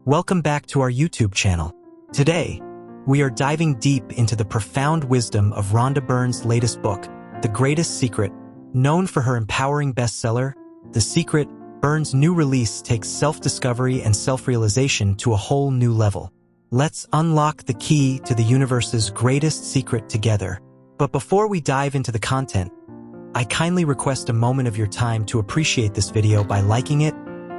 Welcome back to our YouTube channel. Today, we are diving deep into the profound wisdom of Rhonda Byrne's latest book, The Greatest Secret. Known for her empowering bestseller, The Secret, Byrne's new release takes self-discovery and self-realization to a whole new level. Let's unlock the key to the universe's greatest secret together. But before we dive into the content, I kindly request a moment of your time to appreciate this video by liking it,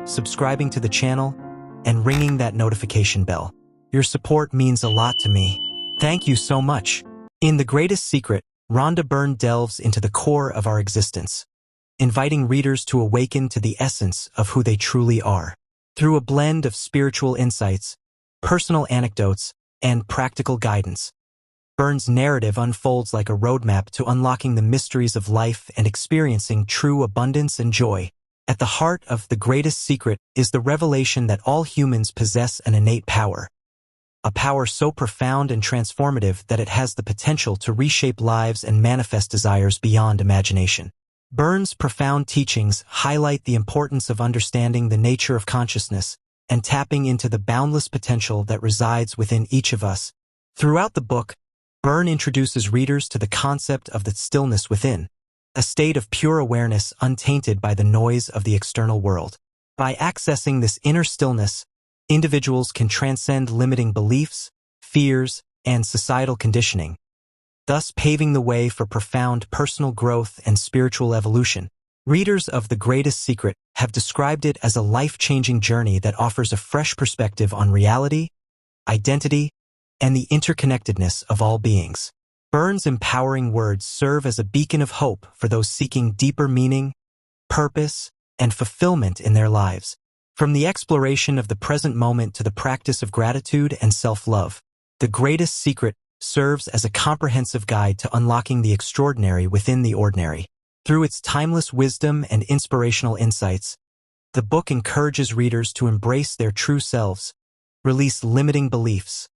subscribing to the channel, and ringing that notification bell. Your support means a lot to me. Thank you so much. In The Greatest Secret, Rhonda Byrne delves into the core of our existence, inviting readers to awaken to the essence of who they truly are. Through a blend of spiritual insights, personal anecdotes, and practical guidance, Byrne's narrative unfolds like a roadmap to unlocking the mysteries of life and experiencing true abundance and joy. At the heart of The Greatest Secret is the revelation that all humans possess an innate power, a power so profound and transformative that it has the potential to reshape lives and manifest desires beyond imagination. Byrne's profound teachings highlight the importance of understanding the nature of consciousness and tapping into the boundless potential that resides within each of us. Throughout the book, Byrne introduces readers to the concept of the stillness within, a state of pure awareness untainted by the noise of the external world. By accessing this inner stillness, individuals can transcend limiting beliefs, fears, and societal conditioning, thus paving the way for profound personal growth and spiritual evolution. Readers of The Greatest Secret have described it as a life-changing journey that offers a fresh perspective on reality, identity, and the interconnectedness of all beings. Byrne's empowering words serve as a beacon of hope for those seeking deeper meaning, purpose, and fulfillment in their lives. From the exploration of the present moment to the practice of gratitude and self-love, The Greatest Secret serves as a comprehensive guide to unlocking the extraordinary within the ordinary. Through its timeless wisdom and inspirational insights, the book encourages readers to embrace their true selves, release limiting beliefs,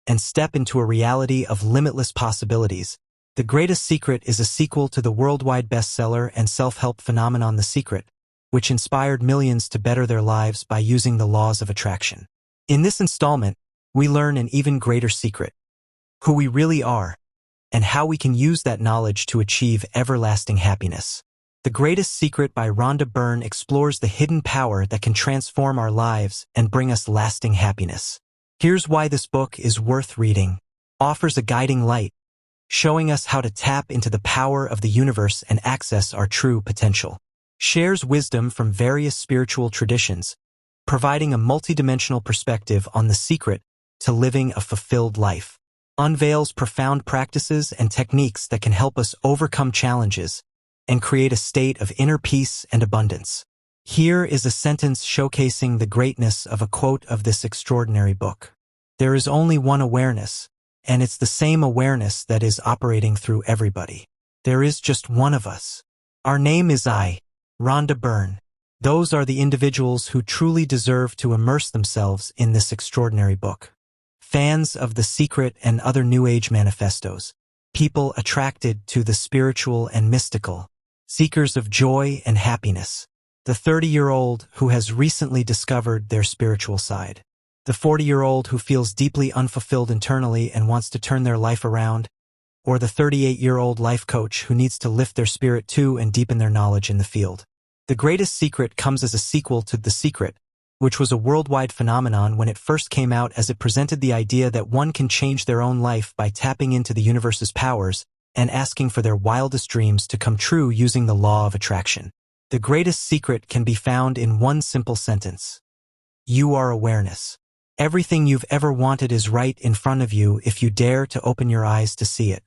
and step into a reality of limitless possibilities. The Greatest Secret is a sequel to the worldwide bestseller and self-help phenomenon The Secret, which inspired millions to better their lives by using the laws of attraction. In this installment, we learn an even greater secret: who we really are, and how we can use that knowledge to achieve everlasting happiness. The Greatest Secret by Rhonda Byrne explores the hidden power that can transform our lives and bring us lasting happiness. Here's why this book is worth reading. Offers a guiding light, showing us how to tap into the power of the universe and access our true potential. Shares wisdom from various spiritual traditions, providing a multidimensional perspective on the secret to living a fulfilled life. Unveils profound practices and techniques that can help us overcome challenges and create a state of inner peace and abundance. Here is a sentence showcasing the greatness of a quote of this extraordinary book. There is only one awareness, and it's the same awareness that is operating through everybody. There is just one of us. Our name is Rhonda Byrne. Those are the individuals who truly deserve to immerse themselves in this extraordinary book. Fans of The Secret and other New Age manifestos, people attracted to the spiritual and mystical, seekers of joy and happiness, the 30-year-old who has recently discovered their spiritual side, the 40-year-old who feels deeply unfulfilled internally and wants to turn their life around, or the 38-year-old life coach who needs to lift their spirit too and deepen their knowledge in the field. The Greatest Secret comes as a sequel to The Secret, which was a worldwide phenomenon when it first came out, as it presented the idea that one can change their own life by tapping into the universe's powers and asking for their wildest dreams to come true using the law of attraction. The Greatest Secret can be found in one simple sentence: you are awareness. Everything you've ever wanted is right in front of you if you dare to open your eyes to see it.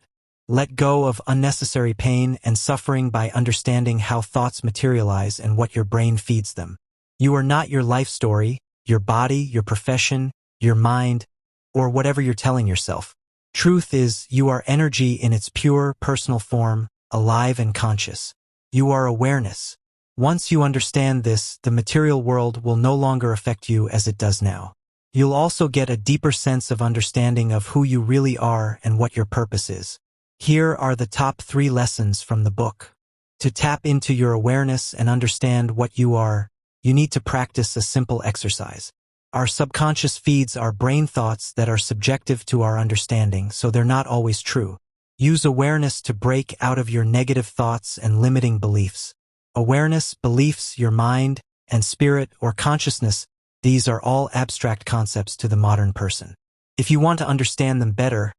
Let go of unnecessary pain and suffering by understanding how thoughts materialize and what your brain feeds them. You are not your life story, your body, your profession, your mind, or whatever you're telling yourself. Truth is, you are energy in its pure, personal form, alive and conscious. You are awareness. Once you understand this, the material world will no longer affect you as it does now. You'll also get a deeper sense of understanding of who you really are and what your purpose is. Here are the top 3 lessons from the book. To tap into your awareness and understand what you are, you need to practice a simple exercise. Our subconscious feeds our brain thoughts that are subjective to our understanding, so they're not always true. Use awareness to break out of your negative thoughts and limiting beliefs. Awareness, beliefs, your mind, and spirit or consciousness, these are all abstract concepts to the modern person. If you want to understand them better,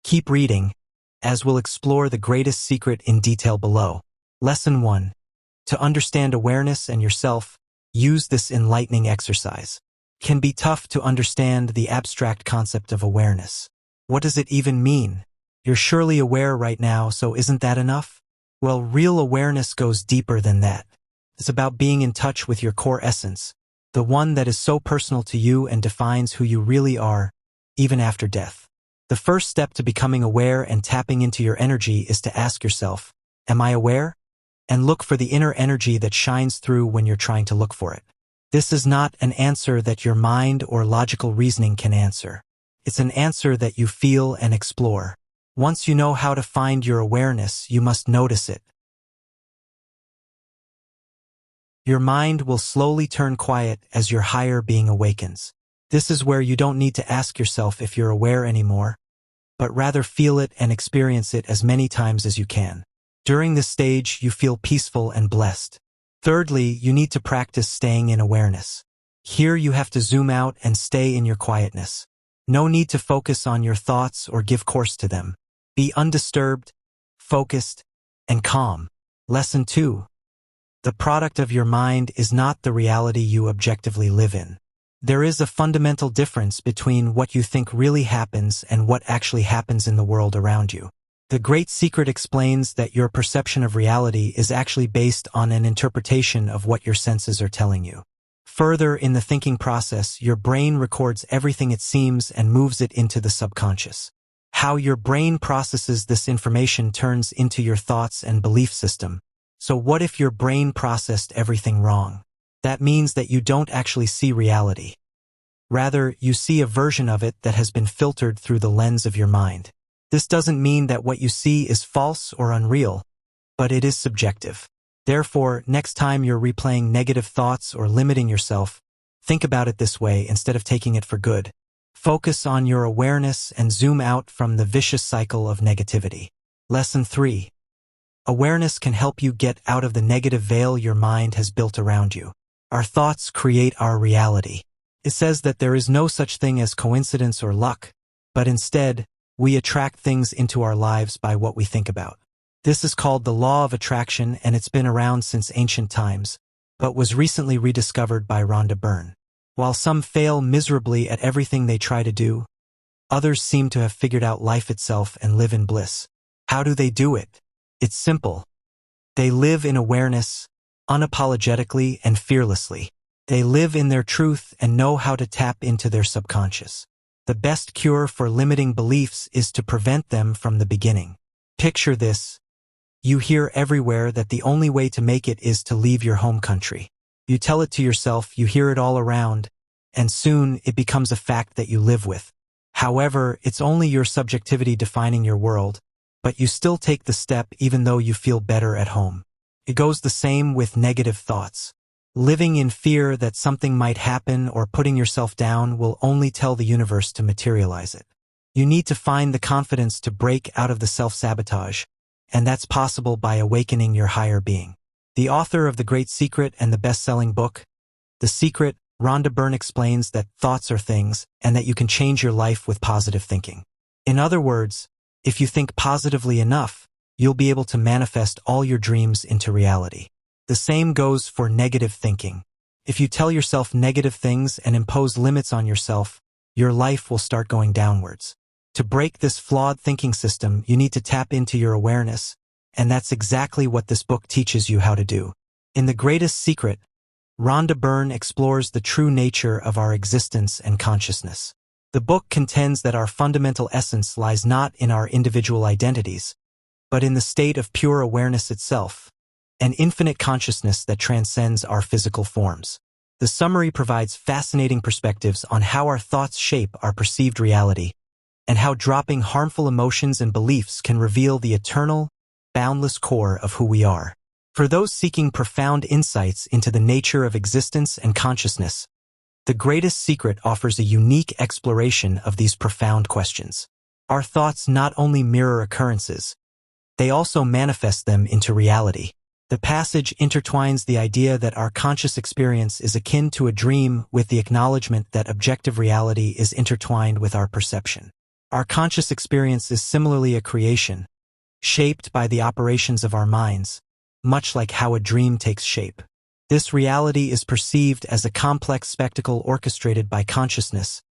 keep reading, as we'll explore the greatest secret in detail below. Lesson 1. To understand awareness and yourself, use this enlightening exercise. It can be tough to understand the abstract concept of awareness. What does it even mean? You're surely aware right now, so isn't that enough? Well, real awareness goes deeper than that. It's about being in touch with your core essence, the one that is so personal to you and defines who you really are, even after death. The first step to becoming aware and tapping into your energy is to ask yourself, am I aware? And look for the inner energy that shines through when you're trying to look for it. This is not an answer that your mind or logical reasoning can answer. It's an answer that you feel and explore. Once you know how to find your awareness, you must notice it. Your mind will slowly turn quiet as your higher being awakens. This is where you don't need to ask yourself if you're aware anymore, but rather feel it and experience it as many times as you can. During this stage, you feel peaceful and blessed. Thirdly, you need to practice staying in awareness. Here you have to zoom out and stay in your quietness. No need to focus on your thoughts or give course to them. Be undisturbed, focused, and calm. Lesson 2. The product of your mind is not the reality you objectively live in. There is a fundamental difference between what you think really happens and what actually happens in the world around you. The Great Secret explains that your perception of reality is actually based on an interpretation of what your senses are telling you. Further in the thinking process, your brain records everything it sees and moves it into the subconscious. How your brain processes this information turns into your thoughts and belief system. So what if your brain processed everything wrong? That means that you don't actually see reality. Rather, you see a version of it that has been filtered through the lens of your mind. This doesn't mean that what you see is false or unreal, but it is subjective. Therefore, next time you're replaying negative thoughts or limiting yourself, think about it this way instead of taking it for good. Focus on your awareness and zoom out from the vicious cycle of negativity. Lesson 3. Awareness can help you get out of the negative veil your mind has built around you. Our thoughts create our reality. It says that there is no such thing as coincidence or luck, but instead, we attract things into our lives by what we think about. This is called the law of attraction, and it's been around since ancient times, but was recently rediscovered by Rhonda Byrne. While some fail miserably at everything they try to do, others seem to have figured out life itself and live in bliss. How do they do it? It's simple. They live in awareness, unapologetically and fearlessly. They live in their truth and know how to tap into their subconscious. The best cure for limiting beliefs is to prevent them from the beginning. Picture this. You hear everywhere that the only way to make it is to leave your home country. You tell it to yourself, you hear it all around, and soon it becomes a fact that you live with. However, it's only your subjectivity defining your world, but you still take the step even though you feel better at home. It goes the same with negative thoughts. Living in fear that something might happen or putting yourself down will only tell the universe to materialize it. You need to find the confidence to break out of the self-sabotage, and that's possible by awakening your higher being. The author of The Great Secret and the best-selling book, The Secret, Rhonda Byrne explains that thoughts are things and that you can change your life with positive thinking. In other words, if you think positively enough, you'll be able to manifest all your dreams into reality. The same goes for negative thinking. If you tell yourself negative things and impose limits on yourself, your life will start going downwards. To break this flawed thinking system, you need to tap into your awareness, and that's exactly what this book teaches you how to do. In The Greatest Secret, Rhonda Byrne explores the true nature of our existence and consciousness. The book contends that our fundamental essence lies not in our individual identities, but in the state of pure awareness itself, an infinite consciousness that transcends our physical forms. The summary provides fascinating perspectives on how our thoughts shape our perceived reality, and how dropping harmful emotions and beliefs can reveal the eternal, boundless core of who we are. For those seeking profound insights into the nature of existence and consciousness, The Greatest Secret offers a unique exploration of these profound questions. Our thoughts not only mirror occurrences, they also manifest them into reality. The passage intertwines the idea that our conscious experience is akin to a dream with the acknowledgement that objective reality is intertwined with our perception. Our conscious experience is similarly a creation, shaped by the operations of our minds, much like how a dream takes shape. This reality is perceived as a complex spectacle orchestrated by consciousness,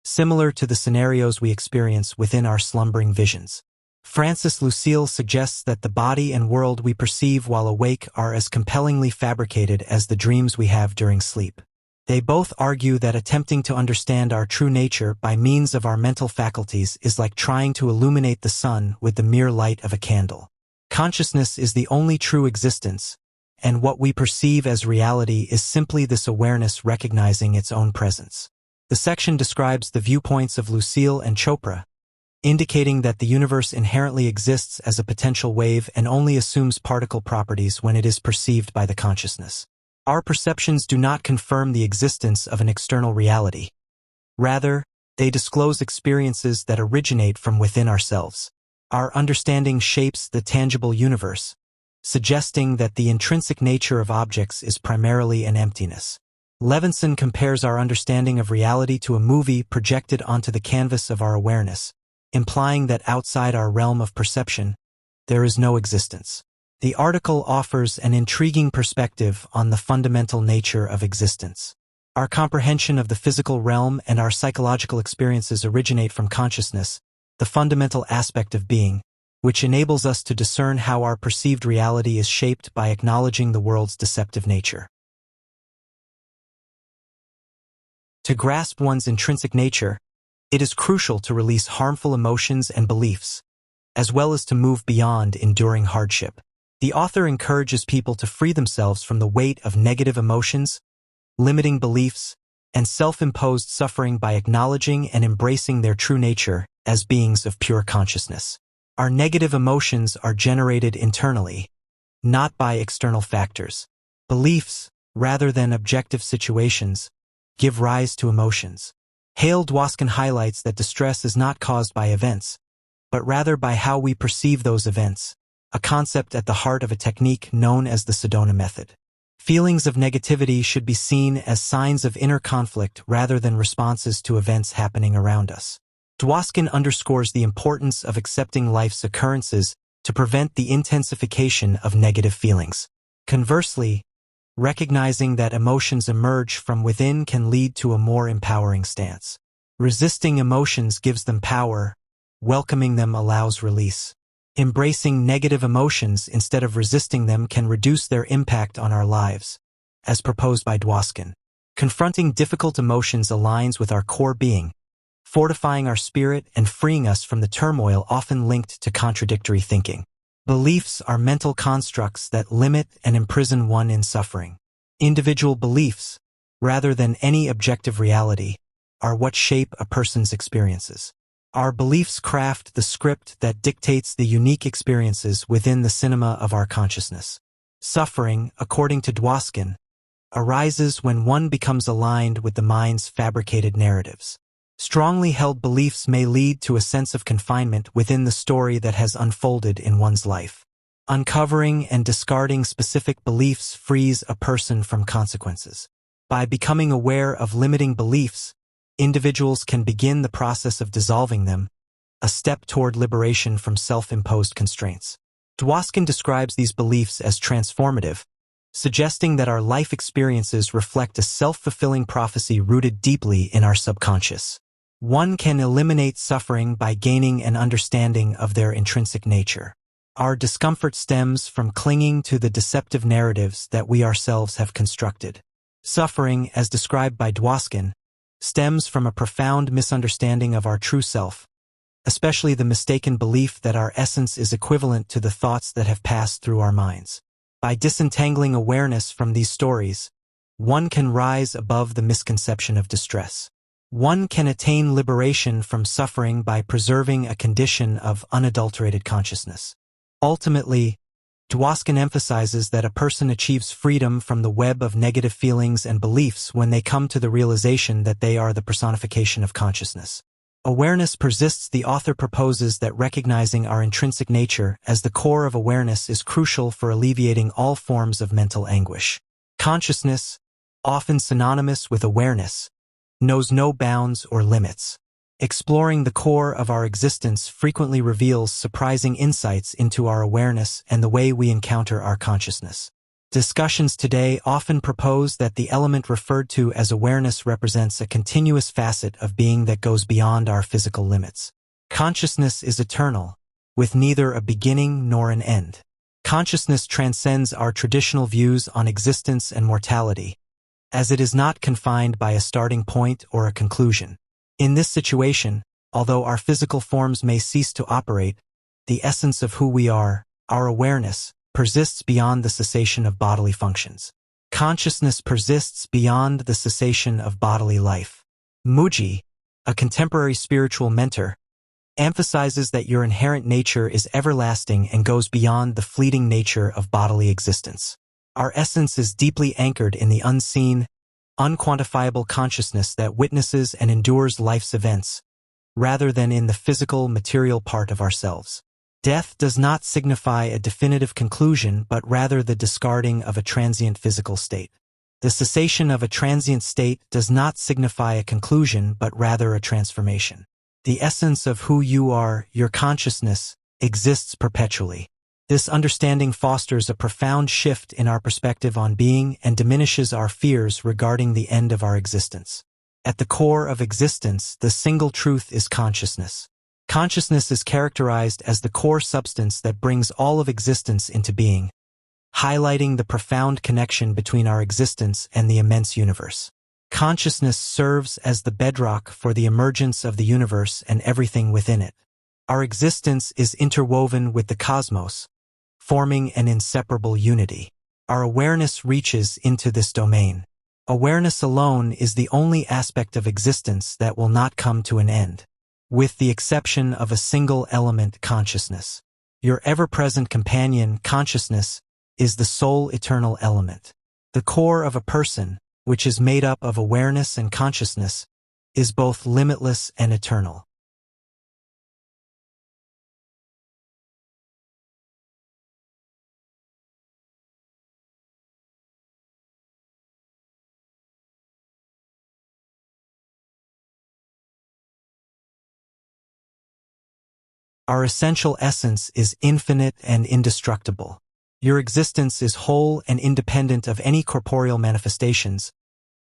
similar to the scenarios we experience within our slumbering visions. Francis Lucille suggests that the body and world we perceive while awake are as compellingly fabricated as the dreams we have during sleep. They both argue that attempting to understand our true nature by means of our mental faculties is like trying to illuminate the sun with the mere light of a candle. Consciousness is the only true existence, and what we perceive as reality is simply this awareness recognizing its own presence. The section describes the viewpoints of Lucille and Chopra, indicating that the universe inherently exists as a potential wave and only assumes particle properties when it is perceived by the consciousness. Our perceptions do not confirm the existence of an external reality. Rather, they disclose experiences that originate from within ourselves. Our understanding shapes the tangible universe, suggesting that the intrinsic nature of objects is primarily an emptiness. Levinson compares our understanding of reality to a movie projected onto the canvas of our awareness, implying that outside our realm of perception, there is no existence. The article offers an intriguing perspective on the fundamental nature of existence. Our comprehension of the physical realm and our psychological experiences originate from consciousness, the fundamental aspect of being, which enables us to discern how our perceived reality is shaped by acknowledging the world's deceptive nature. To grasp one's intrinsic nature, it is crucial to release harmful emotions and beliefs, as well as to move beyond enduring hardship. The author encourages people to free themselves from the weight of negative emotions, limiting beliefs, and self-imposed suffering by acknowledging and embracing their true nature as beings of pure consciousness. Our negative emotions are generated internally, not by external factors. Beliefs, rather than objective situations, give rise to emotions. Hale Dwoskin highlights that distress is not caused by events, but rather by how we perceive those events, a concept at the heart of a technique known as the Sedona method. Feelings of negativity should be seen as signs of inner conflict rather than responses to events happening around us. Dwoskin underscores the importance of accepting life's occurrences to prevent the intensification of negative feelings. Conversely, recognizing that emotions emerge from within can lead to a more empowering stance. Resisting emotions gives them power, welcoming them allows release. Embracing negative emotions instead of resisting them can reduce their impact on our lives, as proposed by Dwoskin. Confronting difficult emotions aligns with our core being, fortifying our spirit and freeing us from the turmoil often linked to contradictory thinking. Beliefs are mental constructs that limit and imprison one in suffering. Individual beliefs, rather than any objective reality, are what shape a person's experiences. Our beliefs craft the script that dictates the unique experiences within the cinema of our consciousness. Suffering, according to Dwoskin, arises when one becomes aligned with the mind's fabricated narratives. Strongly held beliefs may lead to a sense of confinement within the story that has unfolded in one's life. Uncovering and discarding specific beliefs frees a person from consequences. By becoming aware of limiting beliefs, individuals can begin the process of dissolving them, a step toward liberation from self-imposed constraints. Dwoskin describes these beliefs as transformative, suggesting that our life experiences reflect a self-fulfilling prophecy rooted deeply in our subconscious. One can eliminate suffering by gaining an understanding of their intrinsic nature. Our discomfort stems from clinging to the deceptive narratives that we ourselves have constructed. Suffering, as described by Dwoskin, stems from a profound misunderstanding of our true self, especially the mistaken belief that our essence is equivalent to the thoughts that have passed through our minds. By disentangling awareness from these stories, one can rise above the misconception of distress. One can attain liberation from suffering by preserving a condition of unadulterated consciousness. Ultimately, Dwoskin emphasizes that a person achieves freedom from the web of negative feelings and beliefs when they come to the realization that they are the personification of consciousness. Awareness persists. The author proposes that recognizing our intrinsic nature as the core of awareness is crucial for alleviating all forms of mental anguish. Consciousness, often synonymous with awareness, knows no bounds or limits. Exploring the core of our existence frequently reveals surprising insights into our awareness and the way we encounter our consciousness. Discussions today often propose that the element referred to as awareness represents a continuous facet of being that goes beyond our physical limits. Consciousness is eternal, with neither a beginning nor an end. Consciousness transcends our traditional views on existence and mortality, as it is not confined by a starting point or a conclusion. In this situation, although our physical forms may cease to operate, the essence of who we are, our awareness, persists beyond the cessation of bodily functions. Consciousness persists beyond the cessation of bodily life. Muji, a contemporary spiritual mentor, emphasizes that your inherent nature is everlasting and goes beyond the fleeting nature of bodily existence. Our essence is deeply anchored in the unseen, unquantifiable consciousness that witnesses and endures life's events, rather than in the physical, material part of ourselves. Death does not signify a definitive conclusion, but rather the discarding of a transient physical state. The cessation of a transient state does not signify a conclusion, but rather a transformation. The essence of who you are, your consciousness, exists perpetually. This understanding fosters a profound shift in our perspective on being and diminishes our fears regarding the end of our existence. At the core of existence, the single truth is consciousness. Consciousness is characterized as the core substance that brings all of existence into being, highlighting the profound connection between our existence and the immense universe. Consciousness serves as the bedrock for the emergence of the universe and everything within it. Our existence is interwoven with the cosmos, forming an inseparable unity. Our awareness reaches into this domain. Awareness alone is the only aspect of existence that will not come to an end, with the exception of a single element, consciousness. Your ever-present companion, consciousness, is the sole eternal element. The core of a person, which is made up of awareness and consciousness, is both limitless and eternal. Our essential essence is infinite and indestructible. Your existence is whole and independent of any corporeal manifestations,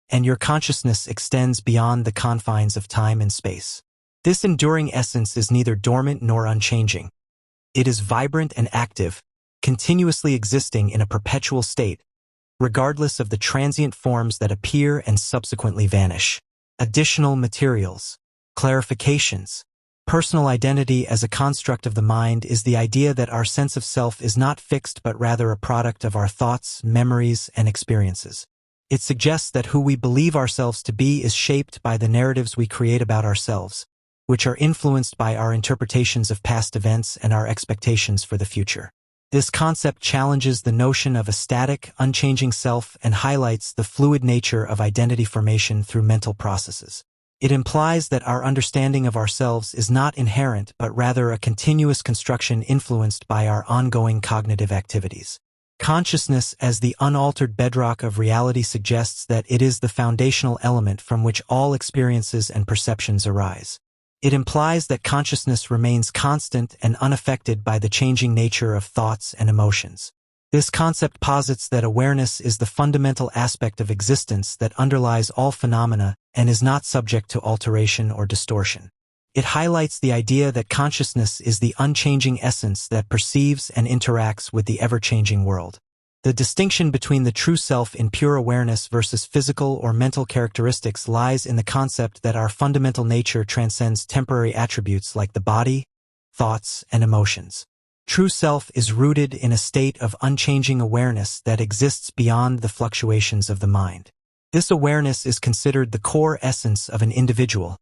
and your consciousness extends beyond the confines of time and space. This enduring essence is neither dormant nor unchanging. It is vibrant and active, continuously existing in a perpetual state, regardless of the transient forms that appear and subsequently vanish. Additional materials, clarifications. Personal identity as a construct of the mind is the idea that our sense of self is not fixed but rather a product of our thoughts, memories, and experiences. It suggests that who we believe ourselves to be is shaped by the narratives we create about ourselves, which are influenced by our interpretations of past events and our expectations for the future. This concept challenges the notion of a static, unchanging self and highlights the fluid nature of identity formation through mental processes. It implies that our understanding of ourselves is not inherent but rather a continuous construction influenced by our ongoing cognitive activities. Consciousness as the unaltered bedrock of reality suggests that it is the foundational element from which all experiences and perceptions arise. It implies that consciousness remains constant and unaffected by the changing nature of thoughts and emotions. This concept posits that awareness is the fundamental aspect of existence that underlies all phenomena and is not subject to alteration or distortion. It highlights the idea that consciousness is the unchanging essence that perceives and interacts with the ever-changing world. The distinction between the true self in pure awareness versus physical or mental characteristics lies in the concept that our fundamental nature transcends temporary attributes like the body, thoughts, and emotions. True self is rooted in a state of unchanging awareness that exists beyond the fluctuations of the mind. This awareness is considered the core essence of an individual,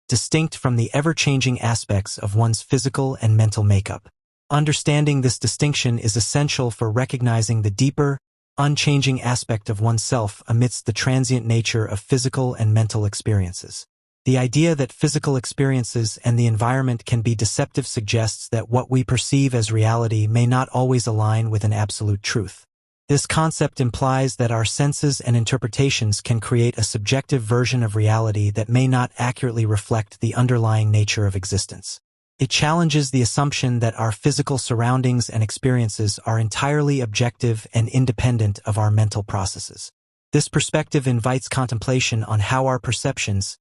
distinct from the ever-changing aspects of one's physical and mental makeup. Understanding this distinction is essential for recognizing the deeper, unchanging aspect of oneself amidst the transient nature of physical and mental experiences. The idea that physical experiences and the environment can be deceptive suggests that what we perceive as reality may not always align with an absolute truth. This concept implies that our senses and interpretations can create a subjective version of reality that may not accurately reflect the underlying nature of existence. It challenges the assumption that our physical surroundings and experiences are entirely objective and independent of our mental processes. This perspective invites contemplation on how our perceptions,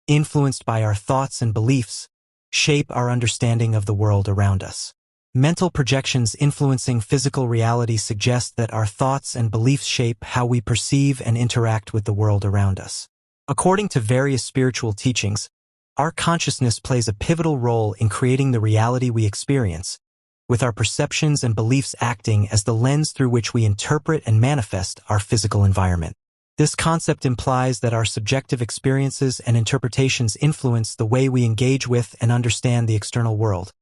influenced by our thoughts and beliefs, shape our understanding of the world around us. Mental projections influencing physical reality suggest that our thoughts and beliefs shape how we perceive and interact with the world around us. According to various spiritual teachings, our consciousness plays a pivotal role in creating the reality we experience, with our perceptions and beliefs acting as the lens through which we interpret and manifest our physical environment. This concept implies that our subjective experiences and interpretations influence the way we engage with and understand the external world,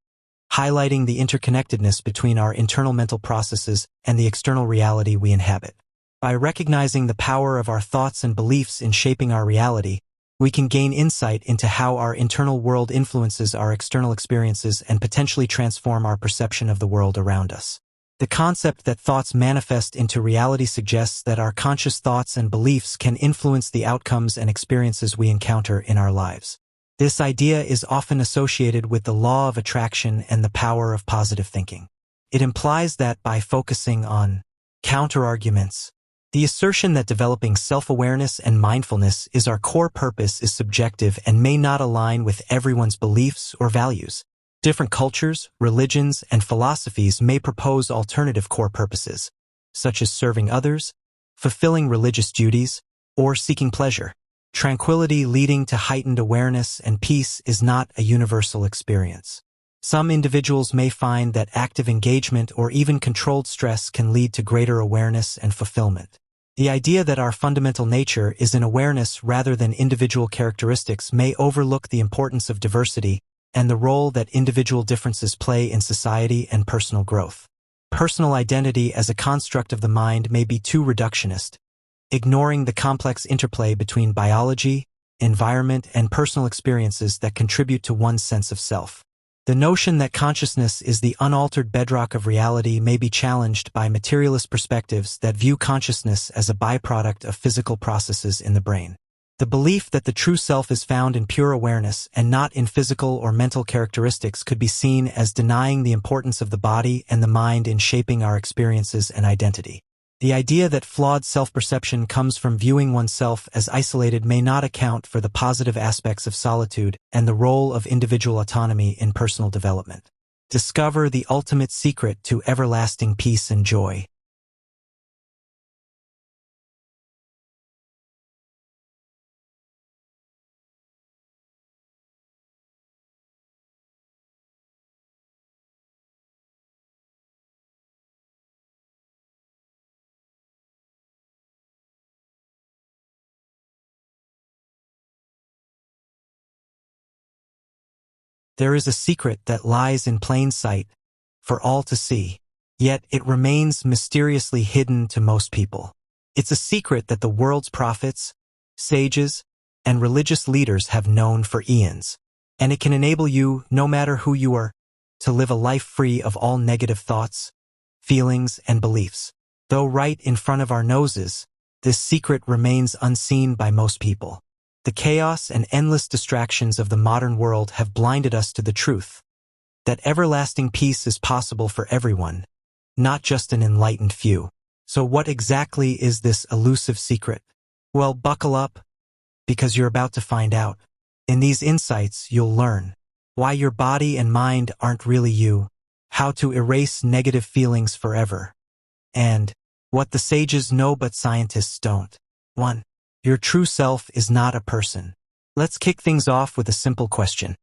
highlighting the interconnectedness between our internal mental processes and the external reality we inhabit. By recognizing the power of our thoughts and beliefs in shaping our reality, we can gain insight into how our internal world influences our external experiences and potentially transform our perception of the world around us. The concept that thoughts manifest into reality suggests that our conscious thoughts and beliefs can influence the outcomes and experiences we encounter in our lives. This idea is often associated with the law of attraction and the power of positive thinking. It implies that by focusing on counterarguments, the assertion that developing self-awareness and mindfulness is our core purpose is subjective and may not align with everyone's beliefs or values. Different cultures, religions, and philosophies may propose alternative core purposes, such as serving others, fulfilling religious duties, or seeking pleasure. Tranquility leading to heightened awareness and peace is not a universal experience. Some individuals may find that active engagement or even controlled stress can lead to greater awareness and fulfillment. The idea that our fundamental nature is in awareness rather than individual characteristics may overlook the importance of diversity and the role that individual differences play in society and personal growth. Personal identity as a construct of the mind may be too reductionist, ignoring the complex interplay between biology, environment, and personal experiences that contribute to one's sense of self. The notion that consciousness is the unaltered bedrock of reality may be challenged by materialist perspectives that view consciousness as a byproduct of physical processes in the brain. The belief that the true self is found in pure awareness and not in physical or mental characteristics could be seen as denying the importance of the body and the mind in shaping our experiences and identity. The idea that flawed self-perception comes from viewing oneself as isolated may not account for the positive aspects of solitude and the role of individual autonomy in personal development. Discover the ultimate secret to everlasting peace and joy. There is a secret that lies in plain sight for all to see, yet it remains mysteriously hidden to most people. It's a secret that the world's prophets, sages, and religious leaders have known for eons, and it can enable you, no matter who you are, to live a life free of all negative thoughts, feelings, and beliefs. Though right in front of our noses, this secret remains unseen by most people. The chaos and endless distractions of the modern world have blinded us to the truth that everlasting peace is possible for everyone, not just an enlightened few. So what exactly is this elusive secret? Well, buckle up, because you're about to find out. In these insights, you'll learn why your body and mind aren't really you, how to erase negative feelings forever, and what the sages know but scientists don't. 1. Your true self is not a person. Let's kick things off with a simple question.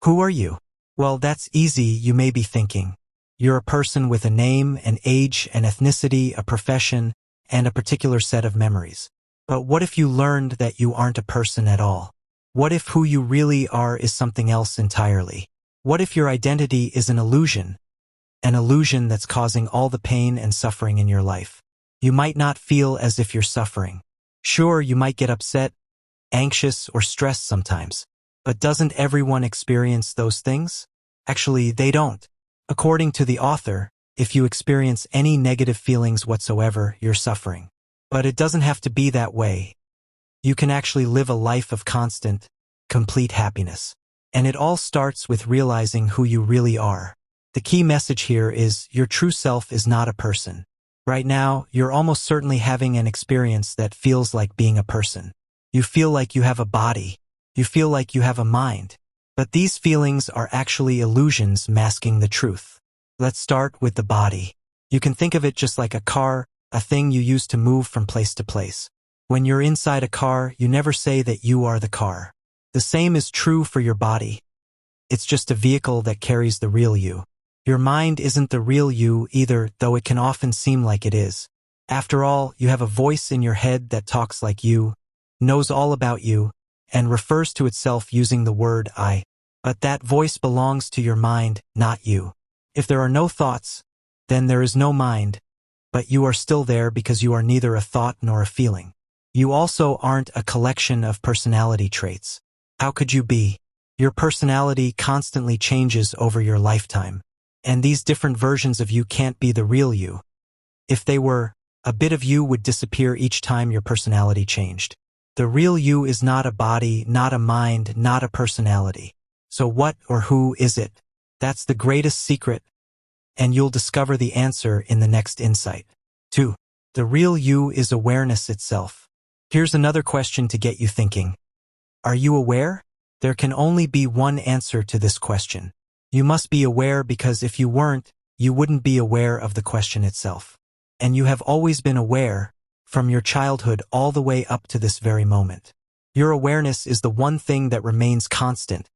Who are you? Well, that's easy, you may be thinking. You're a person with a name, an age, an ethnicity, a profession, and a particular set of memories. But what if you learned that you aren't a person at all? What if who you really are is something else entirely? What if your identity is an illusion, an illusion that's causing all the pain and suffering in your life. You might not feel as if you're suffering. Sure, you might get upset, anxious, or stressed sometimes. But doesn't everyone experience those things? Actually, they don't. According to the author, if you experience any negative feelings whatsoever, you're suffering. But it doesn't have to be that way. You can actually live a life of constant, complete happiness. And it all starts with realizing who you really are. The key message here is your true self is not a person. Right now, you're almost certainly having an experience that feels like being a person. You feel like you have a body. You feel like you have a mind. But these feelings are actually illusions masking the truth. Let's start with the body. You can think of it just like a car, a thing you use to move from place to place. When you're inside a car, you never say that you are the car. The same is true for your body. It's just a vehicle that carries the real you. Your mind isn't the real you either, though it can often seem like it is. After all, you have a voice in your head that talks like you, knows all about you, and refers to itself using the word I. But that voice belongs to your mind, not you. If there are no thoughts, then there is no mind, but you are still there because you are neither a thought nor a feeling. You also aren't a collection of personality traits. How could you be? Your personality constantly changes over your lifetime. And these different versions of you can't be the real you. If they were, a bit of you would disappear each time your personality changed. The real you is not a body, not a mind, not a personality. So what or who is it? That's the greatest secret, and you'll discover the answer in the next insight. 2. The real you is awareness itself. Here's another question to get you thinking. Are you aware? There can only be one answer to this question. You must be aware because if you weren't, you wouldn't be aware of the question itself. And you have always been aware, from your childhood all the way up to this very moment. Your awareness is the one thing that remains constant.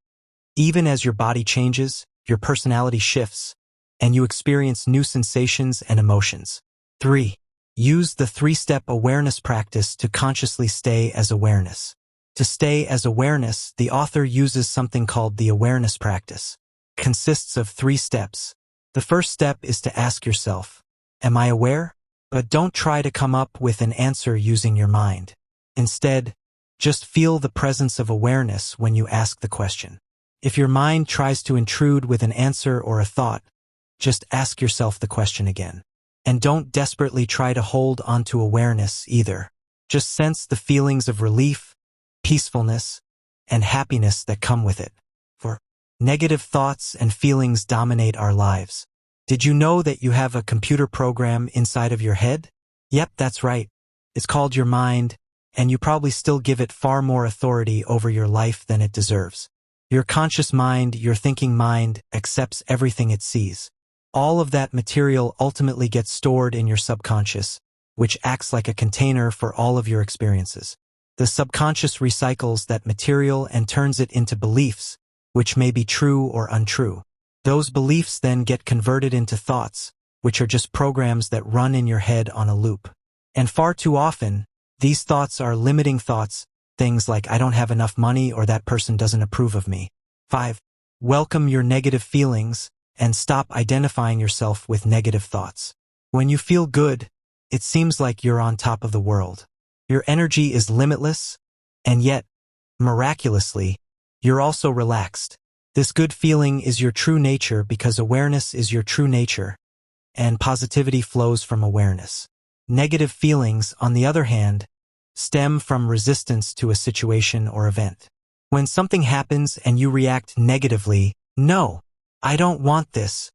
Even as your body changes, your personality shifts, and you experience new sensations and emotions. 3. Use the 3-step awareness practice to consciously stay as awareness. To stay as awareness, the author uses something called the awareness practice. It consists of 3 steps. The first step is to ask yourself, am I aware? But don't try to come up with an answer using your mind. Instead, just feel the presence of awareness when you ask the question. If your mind tries to intrude with an answer or a thought, just ask yourself the question again. And don't desperately try to hold onto awareness either. Just sense the feelings of relief, peacefulness, and happiness that come with it. For negative thoughts and feelings dominate our lives. Did you know that you have a computer program inside of your head? Yep, that's right. It's called your mind, and you probably still give it far more authority over your life than it deserves. Your conscious mind, your thinking mind, accepts everything it sees. All of that material ultimately gets stored in your subconscious, which acts like a container for all of your experiences. The subconscious recycles that material and turns it into beliefs, which may be true or untrue. Those beliefs then get converted into thoughts, which are just programs that run in your head on a loop. And far too often, these thoughts are limiting thoughts, things like I don't have enough money or that person doesn't approve of me. 5. Welcome your negative feelings and stop identifying yourself with negative thoughts. When you feel good, it seems like you're on top of the world. Your energy is limitless, and yet, miraculously, you're also relaxed. This good feeling is your true nature because awareness is your true nature, and positivity flows from awareness. Negative feelings, on the other hand, stem from resistance to a situation or event. When something happens and you react negatively, no, I don't want this,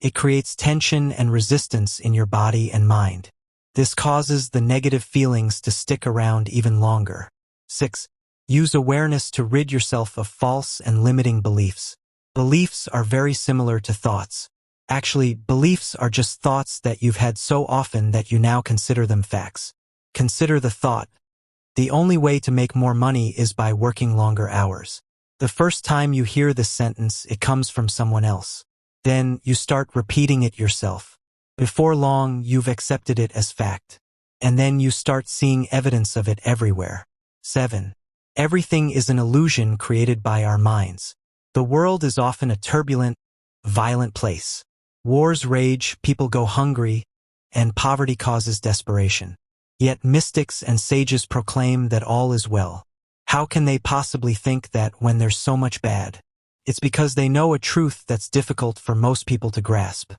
it creates tension and resistance in your body and mind. This causes the negative feelings to stick around even longer. 6. Use awareness to rid yourself of false and limiting beliefs. Beliefs are very similar to thoughts. Actually, beliefs are just thoughts that you've had so often that you now consider them facts. Consider the thought, the only way to make more money is by working longer hours. The first time you hear this sentence, it comes from someone else. Then you start repeating it yourself. Before long, you've accepted it as fact. And then you start seeing evidence of it everywhere. 7. Everything is an illusion created by our minds. The world is often a turbulent, violent place. Wars rage, people go hungry, and poverty causes desperation. Yet mystics and sages proclaim that all is well. How can they possibly think that when there's so much bad? It's because they know a truth that's difficult for most people to grasp.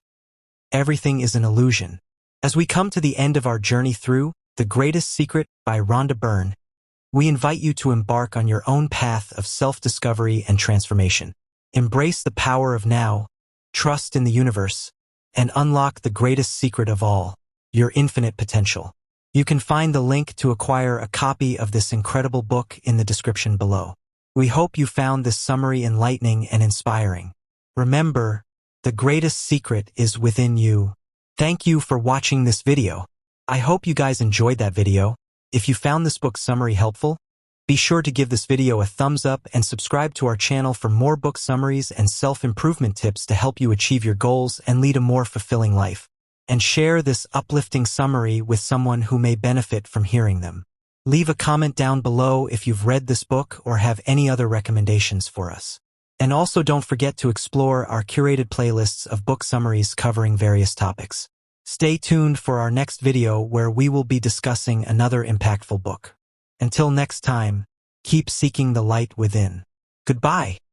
Everything is an illusion. As we come to the end of our journey through The Greatest Secret by Rhonda Byrne, we invite you to embark on your own path of self-discovery and transformation. Embrace the power of now, trust in the universe, and unlock the greatest secret of all, your infinite potential. You can find the link to acquire a copy of this incredible book in the description below. We hope you found this summary enlightening and inspiring. Remember, the greatest secret is within you. Thank you for watching this video. I hope you guys enjoyed that video. If you found this book summary helpful, be sure to give this video a thumbs up and subscribe to our channel for more book summaries and self-improvement tips to help you achieve your goals and lead a more fulfilling life. And share this uplifting summary with someone who may benefit from hearing them. Leave a comment down below if you've read this book or have any other recommendations for us. And also don't forget to explore our curated playlists of book summaries covering various topics. Stay tuned for our next video where we will be discussing another impactful book. Until next time, keep seeking the light within. Goodbye.